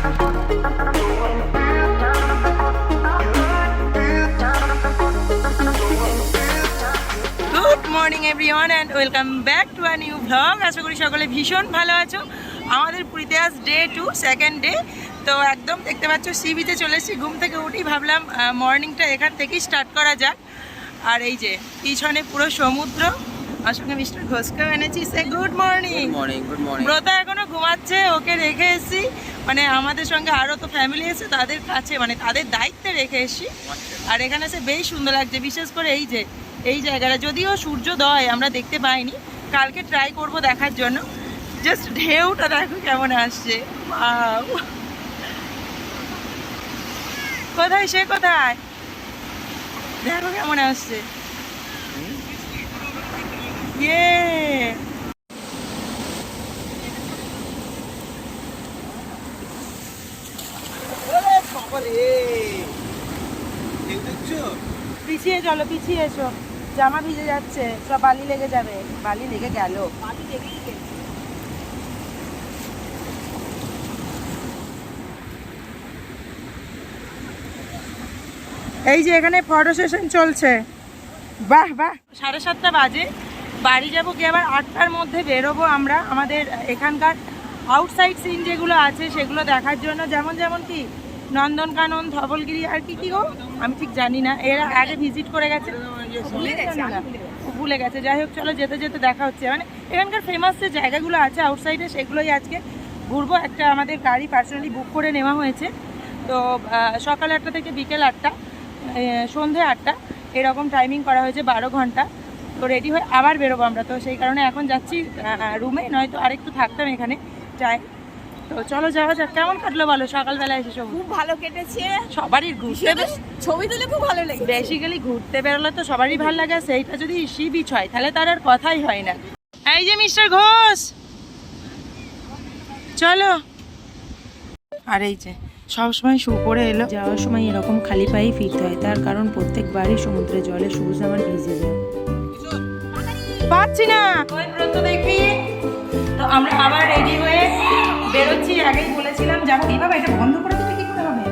Good morning everyone and welcome back to a new blog. আশা করি সকলে ভীষণ ভালো আছো। আমাদের পুরীতে আজ ডে 2, সেকেন্ড ডে। তো একদম দেখতে পাচ্ছ সি বিচে চলে এসেছি। ঘুম থেকে উঠেই ভাবলাম মর্নিংটা এখান থেকেই স্টার্ট করা যাক। আর এই যে পিছনে পুরো সমুদ্র, আমার সঙ্গে মিস্টার ঘোষকেও এনেছি। সে গুড মর্নিং। Good morning. ব্রত এখনো ঘুমাচ্ছে, ওকে রেখে এসেছি। মানে আমাদের সঙ্গে আরও তো ফ্যামিলি এসে তাদের কাছে, মানে তাদের দায়িত্বে রেখে এসেছি। আর এখানে এসে বেশ সুন্দর লাগছে, বিশেষ করে এই যে এই জায়গাটা। যদিও সূর্যোদয় আমরা দেখতে পাইনি, কালকে ট্রাই করব দেখার জন্য। জাস্ট ঢেউটা দেখো কেমন আসছে। কোথায় সে, কোথায় দেখো কেমন আসছে। ইয়ে পিছিয়ে চলো, পিছিয়ে এসো, জামা ভিজে যাচ্ছে, সব বালি লেগে যাবে। বালি লেগে গেল, বালি লেগেই গেল। এই যে এখানে ফটো সেশন চলছে। বাহ বাহ। 7:30 বাজে, বাড়ি যাবো কি আবার 8টার মধ্যে বেরোবো আমরা আমাদের এখানকার আউটসাইড সিন যেগুলো আছে সেগুলো দেখার জন্য। যেমন যেমন কি নন্দনকানন, ধবলগিরি, আর কি কি গো আমি ঠিক জানি না, এরা আগে ভিজিট করে গেছে, ভুলে গেছে। যাই হোক চলো, যেতে যেতে দেখা হচ্ছে। মানে এখানকার ফেমাস যে জায়গাগুলো আছে আউটসাইডে সেগুলোই আজকে ঘুরবো। একটা আমাদের গাড়ি পার্সোনালি বুক করে নেওয়া হয়েছে। তো সকাল 8টা থেকে বিকেল 8টা, সন্ধে 8টা এরকম টাইমিং করা হয়েছে, 12 ঘন্টা। তো রেডি হয়ে আবার বেরোবো আমরা। তো সেই কারণে এখন যাচ্ছি রুমে, নয়তো আরেকটু থাকতাম এখানে চাই। তো চলো যাওয়া যাক। কেমন কাটলো বলো সকালবেলা এসে? সব খুব ভালো কেটেছে সবারই। ঘুরতে ছবি তুলে খুব ভালো লেগেছে। বেসিক্যালি ঘুরতে বেরোলে তো সবারই ভালো লাগে, সেইটা যদি সি বিচ হয় তাহলে তার আর কথাই হয় না। এই যে মিস্টার ঘোষ, চলো। আর এই যে সবসময় শু করে এলো, যাওয়ার সময় এরকম খালি পায়েই ফিরতে হয়, তার কারণ প্রত্যেকবারই সমুদ্রে জলে শুজ আমার ভিজে যায়। পাচ্ছি না ওই ব্রত দেখি। তো আমরা আবার রেডি হয়ে বেরোচ্ছি। আগেই বলেছিলাম যাবো। এই বাবা, এটা বন্ধ করে দিতে কি করে হবে?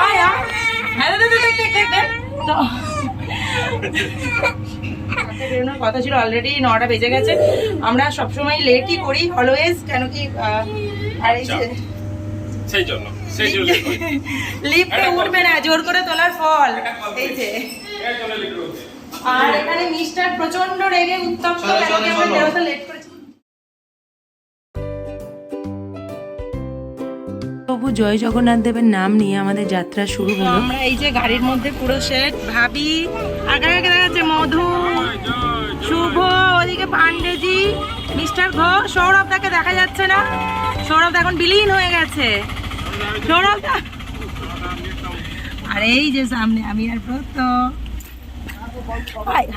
আয় আয়, হ্যাঁ তো বেরোনোর কথা ছিল, অলরেডি 9টা বেজে গেছে। আমরা সবসময় লেটই করি অলওয়েজ, কেন কি আর এই যে সেই জন্য লিফটে উঠবে না, জোর করে তোলার ফল। এই যে আর এখানে মিস্টার প্রচন্ড রেগে উত্তপ্ত, কেন কি আমরা বেরোতে লেট করেছি। প্রভু জয় জগন্নাথ দেবের নাম নিয়ে আমাদের যাত্রা শুরু হলো। আমরা এই যে গাড়ির মধ্যে পুরো সেট, ভাবি আগে আগে দেখা যাচ্ছে, মধু, শুভ, ওদিকে পান্ডেজি, মিস্টার ঘোষ, সৌরভ দাকে দেখা যাচ্ছে না। সৌরভ এখন বিলীন হয়ে গেছে। সৌরভ দা, আর এই যে সামনে আমি আর ব্রত,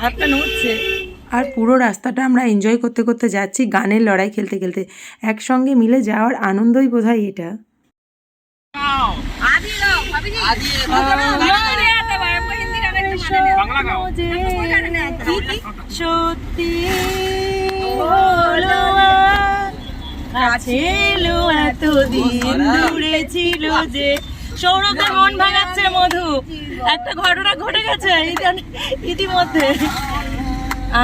হাতটা নড়ছে। আর পুরো রাস্তাটা আমরা এনজয় করতে করতে যাচ্ছি, গানের লড়াই খেলতে খেলতে। একসঙ্গে মিলে যাওয়ার আনন্দই বোধহয় এটা। সত্যি কাছে এলো, এতদিন দূরে ছিল যে। সৌরভের মন ভাঙাচ্ছে মধু, একটা ঘটনা ঘটে গেছে ইতিমধ্যে।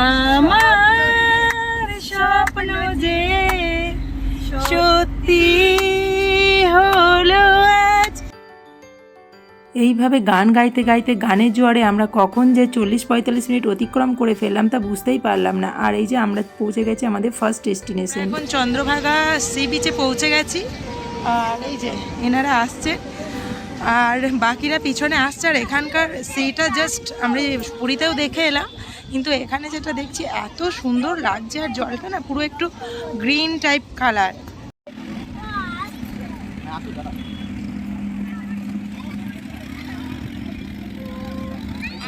আমার স্বপ্ন যে সত্যি হলো আজ। এইভাবে গান গাইতে গাইতে গানের জোয়ারে আমরা কখন যে 40-45 মিনিট অতিক্রম করে ফেললাম তা বুঝতেই পারলাম না। আর এই যে আমরা পৌঁছে গেছি আমাদের ফার্স্ট ডেস্টিনেশন। এখন চন্দ্রভাগা সি বিচে পৌঁছে গেছি। আর এই যে এনারা আসছে আর বাকিরা পিছনে আসছে। আর এখানকার সিটা জাস্ট আমরা পুরীতেও দেখে এলাম, কিন্তু এখানে যেটা দেখছি এত সুন্দর লাগছে। আর জলটা না পুরো একটু গ্রিন টাইপ কালার।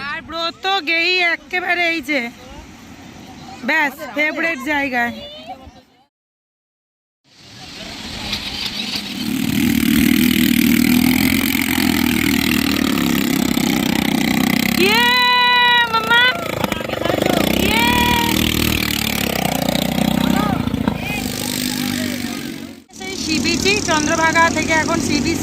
আর ব্রত গেই একেবারে এই যে ব্যাস ফেভারিট জায়গায়। চন্দ্রভাগা থেকে এখন সি বিচ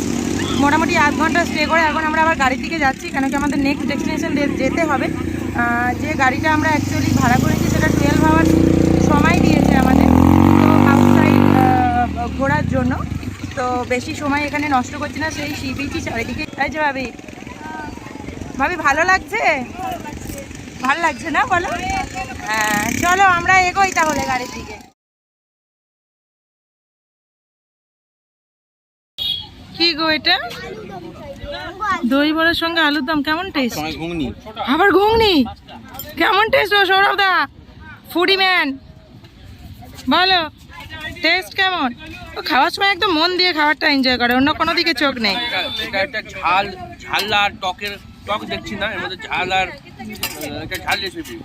মোটামুটি আধ ঘন্টা স্টে করে এখন আমরা আবার গাড়ির দিকে যাচ্ছি, কেন কি আমাদের নেক্সট ডেস্টিনেশন যেতে হবে। যে গাড়িটা আমরা অ্যাকচুয়ালি ভাড়া করেছি সেটা 12 আওয়ার্স সময় দিয়েছে আমাদের তো আউটসাইড ঘোরার জন্য, তো বেশি সময় এখানে নষ্ট করছি না, সেই সি বিচই চারিদিকে। তাই যে ভাবি ভাবি ভালো লাগছে? ভালো লাগছে না বলো? হ্যাঁ চলো আমরা এগোই তাহলে গাড়ির দিকে। কি গো এটা? দই বড়ার সঙ্গে আলুর দম, কেমন টেস্ট? আবার ঘুগনি, কেমন টেস্ট? ও সৌরভ দা ফুডি ম্যান বলো টেস্ট কেমন? ও খাওয়ার সময় একদম মন দিয়ে খাবারটা এনজয় করে, অন্য কোনো দিকে চোখ নেই। এটা একটা ঝাল আর টক দেখছি না, এর মধ্যে ঝাল আর একটা ঝাল রেসিপি,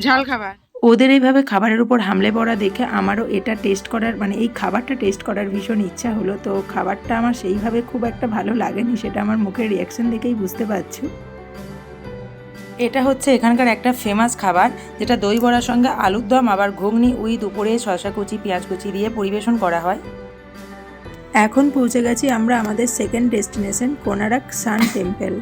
ঝাল খাবার। ওদের এইভাবে খাবারের উপর হামলে পড়া দেখে আমারও এটা টেস্ট করার মানে এই খাবারটা টেস্ট করার ভীষণ ইচ্ছা হলো। তো খাবারটা আমার সেইভাবে খুব একটা ভালো লাগেনি, সেটা আমার মুখের রিয়াকশন দেখেই বুঝতে পারছো। এটা হচ্ছে এখানকার একটা ফেমাস খাবার, যেটা দই বড়ার সঙ্গে আলুর দম আবার ঘুগনি উইথ উপরে শসা কুচি পেঁয়াজ কুচি দিয়ে পরিবেশন করা হয়। এখন পৌঁছে গেছি আমরা আমাদের second destination Konark sun temple.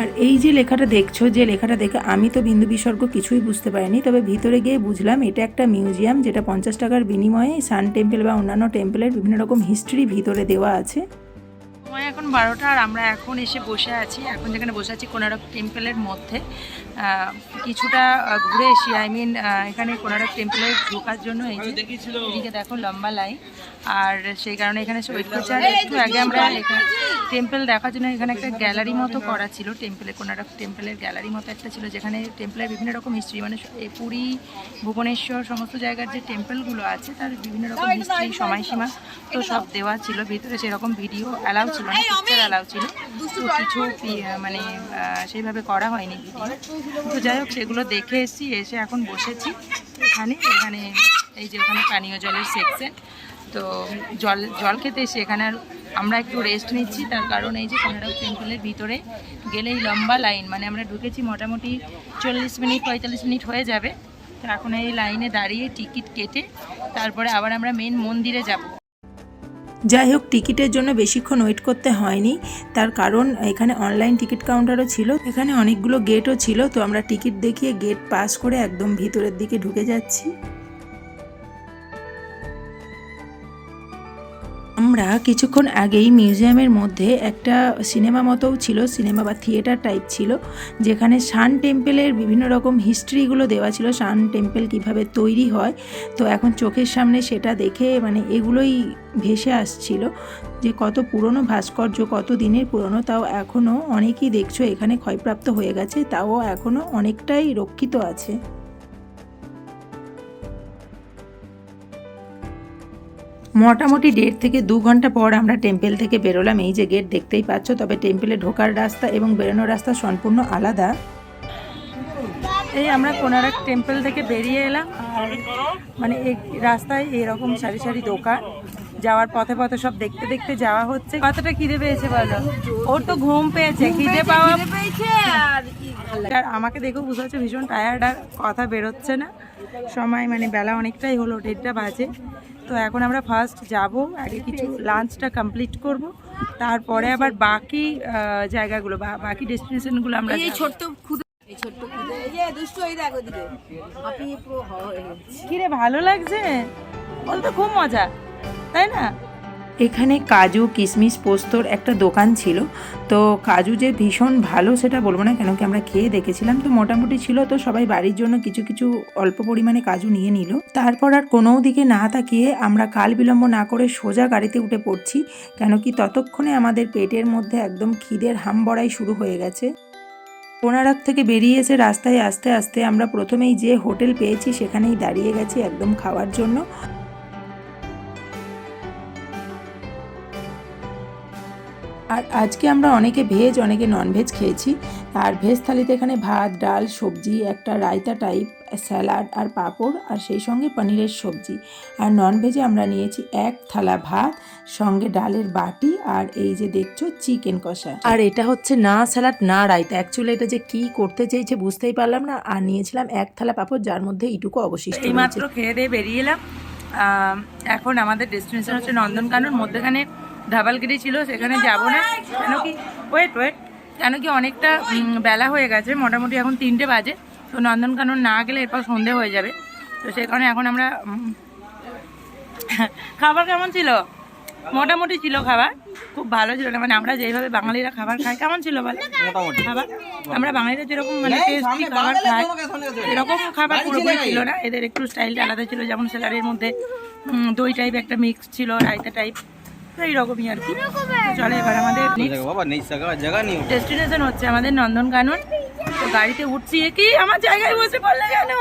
আর এই যে লেখাটা দেখছো, যে লেখাটা দেখে আমি তো বিন্দু বিসর্গ কিছুই বুঝতে পারিনি, তবে ভিতরে গিয়ে বুঝলাম এটা একটা মিউজিয়াম, যেটা 50 টাকার বিনিময়ে সান টেম্পল বা অন্যান্য টেম্পলের বিভিন্ন রকম হিস্ট্রি ভিতরে দেওয়া আছে। সময় এখন 12টা আর আমরা এখন এসে বসে আছি, এখন যেখানে বসে আছি কোনারক টেম্পলের মধ্যে। কিছুটা ঘুরে এসি, এখানে কোনারক টেম্পলে ঢোকার জন্য এই যে এদিকে দেখো লম্বা লাইন, আর সেই কারণে এখানে এসে ওয়েট করছি। আর একটু আগে আমরা এখানে টেম্পল দেখার জন্য এখানে একটা গ্যালারি মতো করা ছিল, কোনারক টেম্পলের গ্যালারি মতো একটা ছিল, যেখানে টেম্পলের বিভিন্ন রকম হিস্ট্রি, মানে এই পুরী ভুবনেশ্বর সমস্ত জায়গার যে টেম্পলগুলো আছে তার বিভিন্ন রকম হিস্ট্রি সময়সীমা তো সব দেওয়া ছিল। ভিতরে সেরকম ভিডিও অ্যালাউ ছিল না, পিকচার অ্যালাউ ছিল, তো কিছু মানে সেইভাবে করা হয়নি ভিডিও। তো যাই হোক সেগুলো দেখে এসে এখন বসেছি এখানে এই যে ওখানে পানীয় জলের সেকশন, তো জল খেতে এসে এখানে আর আমরা একটু রেস্ট নিচ্ছি। তার কারণ এই যে কোনারক টেম্পলের ভিতরে গেলেই লম্বা লাইন, মানে আমরা ঢুকেছি মোটামুটি 40 মিনিট 45 মিনিট হয়ে যাবে। তো এখন এই লাইনে দাঁড়িয়ে টিকিট কেটে তারপরে আবার আমরা মেন মন্দিরে যাব। যাই হোক টিকিটের জন্য বেশিক্ষণ ওয়েট করতে হয়নি, তার কারণ এখানে অনলাইন টিকিট কাউন্টারও ছিল, এখানে অনেকগুলো গেটও ছিল। তো আমরা টিকিট দেখিয়ে গেট পাস করে একদম ভিতরের দিকে ঢুকে যাচ্ছি। আমরা কিছুক্ষণ আগেই মিউজিয়ামের মধ্যে একটা সিনেমা মতোও ছিল, সিনেমা বা থিয়েটার টাইপ ছিল, যেখানে সান টেম্পলের বিভিন্ন রকম হিস্ট্রিগুলো দেওয়া ছিল, সান টেম্পল কিভাবে তৈরি হয়। তো এখন চোখের সামনে সেটা দেখে মানে এগুলোই ভেসে আসছিল যে কত পুরনো ভাস্কর্য, কত দিনের পুরনো, তাও এখনও অনেকই দেখছো এখানে ক্ষয়প্রাপ্ত হয়ে গেছে, তাও এখনও অনেকটাই রক্ষিত আছে। মোটামুটি 1.5 থেকে 2 ঘন্টা পর আমরা টেম্পল থেকে বেরোলাম। এই যে গেট দেখতেই পাচ্ছ, তবে টেম্পলে ঢোকার রাস্তা এবং বেরোনোর রাস্তা সম্পূর্ণ আলাদা। এই আমরা কোনারক টেম্পল থেকে বেরিয়ে এলাম, আর মানে এই রাস্তায় এরকম সারি সারি দোকান, যাওয়ার পথে পথে সব দেখতে দেখতে যাওয়া হচ্ছে। কতটা খিদে পেয়েছে বলো? ওর তো ঘুম পেয়েছে, খিদে পাওয়া পেয়েছে, আর আমাকে দেখেও বুঝতে হচ্ছে ভীষণ টায়ার্ড, আর কথা বেরোচ্ছে না। সময় মানে বেলা অনেকটাই হলো, 1:30টা বাজে। তো এখন আমরা ফার্স্ট যাব, আগে কিছু লাঞ্চটা কমপ্লিট করব, তারপরে আবার বাকি জায়গাগুলো বা বাকি ডেস্টিনেশনগুলো আমরা কিরে ভালো লাগছে বলতে, খুব মজা তাই না? এখানে কাজু কিশমিশ পোস্তর একটা দোকান ছিল। তো কাজু যে ভীষণ ভালো সেটা বলবো না, কেন কি আমরা খেয়ে দেখেছিলাম, তো মোটামুটি ছিল। তো সবাই বাড়ির জন্য কিছু কিছু অল্প পরিমাণে কাজু নিয়ে নিল। তারপর আর কোনো দিকে না তাকিয়ে আমরা কাল বিলম্ব না করে সোজা গাড়িতে উঠে পড়ছি, কেন কি ততক্ষণে আমাদের পেটের মধ্যে একদম খিদের হামবড়াই শুরু হয়ে গেছে। কোনারক থেকে বেরিয়ে এসে রাস্তায় আস্তে আস্তে আমরা প্রথমেই যে হোটেল পেয়েছি সেখানেই দাঁড়িয়ে গেছি একদম খাওয়ার জন্য। আর আজকে আমরা অনেকে ভেজ অনেকে ননভেজ খেয়েছি। আর ভেজ থালিতে এখানে ভাত, ডাল, সবজি, একটা রায়তা টাইপ, স্যালাড আর পাঁপড়, আর সেই সঙ্গে পনিরের সবজি। আর ননভেজে আমরা নিয়েছি এক থালা ভাত, সঙ্গে ডালের বাটি, আর এই যে দেখছো চিকেন কষা। আর এটা হচ্ছে না স্যালাড না রায়তা, অ্যাকচুয়ালি এটা যে কি করতে চেয়েছে বুঝতেই পারলাম না। আর নিয়েছিলাম এক থালা পাঁপড়, যার মধ্যে এইটুকু অবশিষ্ট রয়েছে। এইমাত্র খেয়ে দিয়ে বেরিয়ে এলাম। এখন আমাদের ডেস্টিনেশন হচ্ছে নন্দনকানন। মধ্যেখানে ধাবালগিরি ছিল, সেখানে যাব না, কেন কি ওয়েট কেন কি অনেকটা বেলা হয়ে গেছে, মোটামুটি এখন 3টে বাজে। তো নন্দনকানন না গেলে এরপর সন্ধে হয়ে যাবে। তো সেই কারণে এখন আমরা খাবার কেমন ছিল? মোটামুটি ছিল খাবার, খুব ভালো ছিল না, মানে আমরা যেইভাবে বাঙালিরা খাবার খাই। কেমন ছিল বল খাবার? আমরা বাঙালিরা যেরকম মানে টেস্টি খাবার খাই এরকম খাবার পুরোপুরি ছিল না। এদের একটু স্টাইলটা আলাদা ছিল, যেমন স্যালাডের মধ্যে দই টাইপ একটা মিক্স ছিল, রায়তা টাইপ, তো এইরকমই আর কি। চলে এবার আমাদের ডেস্টিনেশন হচ্ছে আমাদের নন্দনকানন। তো গাড়িতে উঠছি, এ কি আমার জায়গায় বসে পড়লে কেন?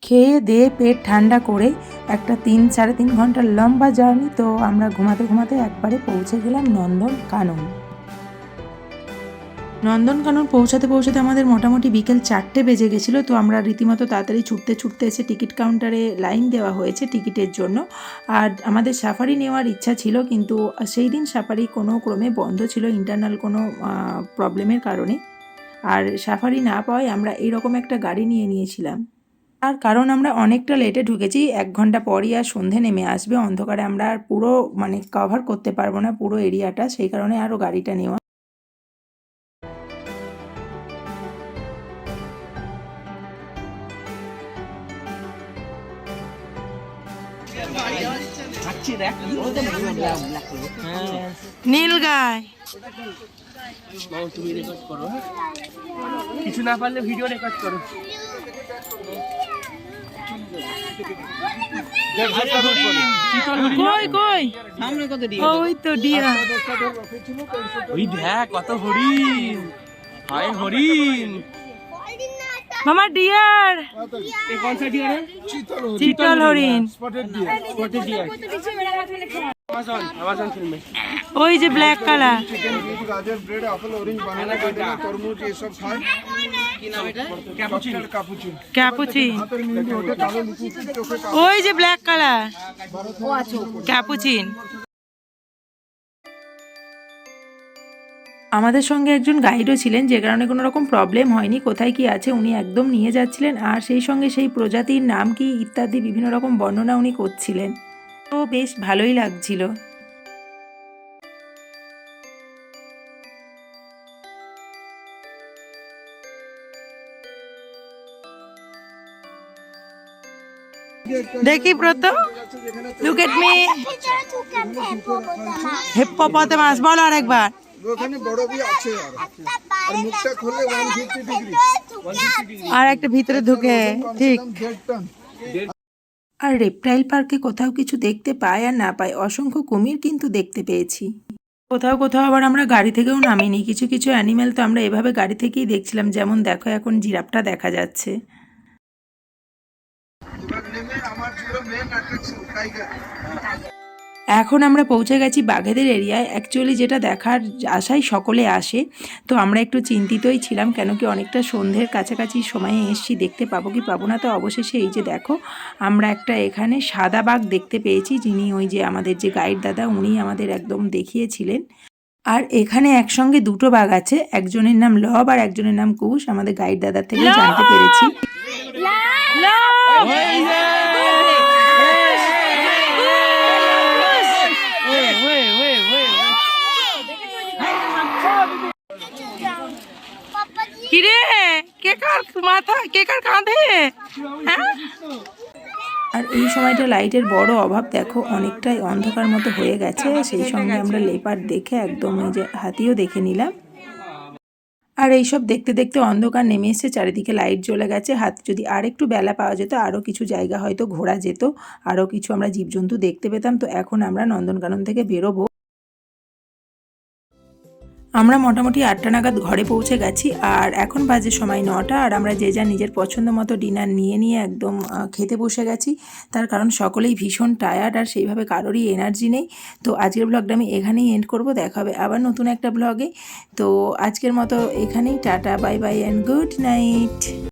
খেয়ে দিয়ে পেট ঠান্ডা করে একটা 3-3.5 ঘন্টার লম্বা জার্নি। তো আমরা ঘুমাতে ঘুমাতে একবারে পৌঁছে গেলাম নন্দনকানন পৌঁছাতে পৌঁছাতে আমাদের মোটামুটি বিকেল 4টে বেজে গেছিলো। তো আমরা রীতিমতো তাড়াতাড়ি ছুটতে এসে টিকিট কাউন্টারে লাইন দেওয়া হয়েছে টিকিটের জন্য। আর আমাদের সাফারি নেওয়ার ইচ্ছা ছিল, কিন্তু সেই দিন সাফারি কোনো ক্রমে বন্ধ ছিল ইন্টারনাল কোনো প্রবলেমের কারণে। আর সাফারি না পাওয়ায় আমরা এইরকম একটা গাড়ি নিয়েছিলাম। আর কারণ আমরা অনেকটা লেটে ঢুকেছি, 1 ঘন্টা পরই আর সন্ধে নেমে আসবে, অন্ধকারে আমরা আর পুরো মানে কভার করতে পারবো না পুরো এরিয়াটা, সেই কারণে আরও গাড়িটা নেওয়া। নীল গায় তুমি রেকর্ড করো, কিছু না পারলে ভিডিও রেকর্ড করো। কই ওই তো ডিয়া, ওই দেখ কত হরিণ, হায় হরিণ মামা ডিয়ার, कौन सा डियर है? চিতল হরিণ, स्पॉटेड डियर। अमेज़न फिल्म में ওই যে ব্ল্যাক কালার। चिकन बीफ गाजर ब्रेड एप्पल ऑरेंज बनाना तरबूज ये सब खाए कैपुचिनो। ক্যাপুচিন, हाथर मेहंदी होते कालो लिचि चोखे ওই যে ব্ল্যাক কালার ক্যাপুচিন। আমাদের সঙ্গে একজন গাইডও ছিলেন, যে কারণে কোনো রকম প্রবলেম হয়নি, কোথায় কি আছে উনি একদম নিয়ে যাচ্ছিলেন। আর সেই সঙ্গে সেই প্রজাতির নাম কি ইত্যাদি বিভিন্ন রকম বর্ণনা উনি করছিলেন, তো বেশ ভালোই লাগছিল। দেখি প্রত, লুক এট মি, হিপ্পোপটামাস বলো আরেকবার। ওখানে বড় भी আছে আর মুখটা খুললে 150 ডিগ্রি আর একটা ভিতরে ঢুকে, ঠিক। 1.5 টন। আর রেপটাইল পার্কে কোথাও কিছু দেখতে পাই আর না পাই, অসংখ্য কুমির কিন্তু দেখতে পেয়েছি। কোথাও কোথাও আবার আমরা গাড়ি থেকেও নামিনি, কিছু কিছু অ্যানিমেল তো আমরা এভাবে গাড়ি থেকেই দেখছিলাম, যেমন দেখো এখন জিরাফটা দেখা যাচ্ছে। আমার ছিল মেন অ্যাট্রাকশন টাইগার। এখন আমরা পৌঁছে গেছি বাঘেদের এরিয়ায়। অ্যাকচুয়ালি যেটা দেখার আশায় সকলে আসে, তো আমরা একটু চিন্তিতই ছিলাম, কেন কি অনেকটা সন্ধ্যের কাছাকাছি সময়ে এসছি, দেখতে পাবো কি পাবো না। তো অবশেষে এই যে দেখো আমরা একটা এখানে সাদা বাঘ দেখতে পেয়েছি, যিনি ওই যে আমাদের যে গাইড দাদা উনি আমাদের একদম দেখিয়েছিলেন। আর এখানে একসঙ্গে 2টো বাঘ আছে, একজনের নাম লব আর একজনের নাম কুশ, আমাদের গাইড দাদার থেকে জানতে পেরেছি। কিরে কে কার মাথা, কে কার কাঁধে? হ্যাঁ, আর এই সময়টা লাইটের বড় অভাব, দেখো অনেকটাই অন্ধকার মতো হয়ে গেছে। সেই সঙ্গে আমরা লেপার্ড দেখে একদম এই যে হাতিও দেখে নিলাম। আর এইসব দেখতে দেখতে অন্ধকার নেমে এসে চারিদিকে লাইট জ্বলে গেছে। যদি আর একটু বেলা পাওয়া যেত, আরও কিছু জায়গা হয়তো ঘোরা যেত, আরও কিছু আমরা জীবজন্তু দেখতে পেতাম। তো এখন আমরা নন্দনকানন থেকে বেরোবো। আমরা মোটামুটি 8টা নাগাদ ঘরে পৌঁছে গেছি আর এখন বাজে সময় 9টা আর আমরা যে যা নিজের পছন্দ মতো ডিনার নিয়ে একদম খেতে বসে গেছি। তার কারণ সকলেই ভীষণ টায়ার্ড আর সেইভাবে কারোরই এনার্জি নেই। তো আজকের ব্লগটা আমি এখানেই এন্ড করব। দেখা হবে আবার নতুন একটা ব্লগে। তো আজকের মতো এখানেই tata, bye bye and good night.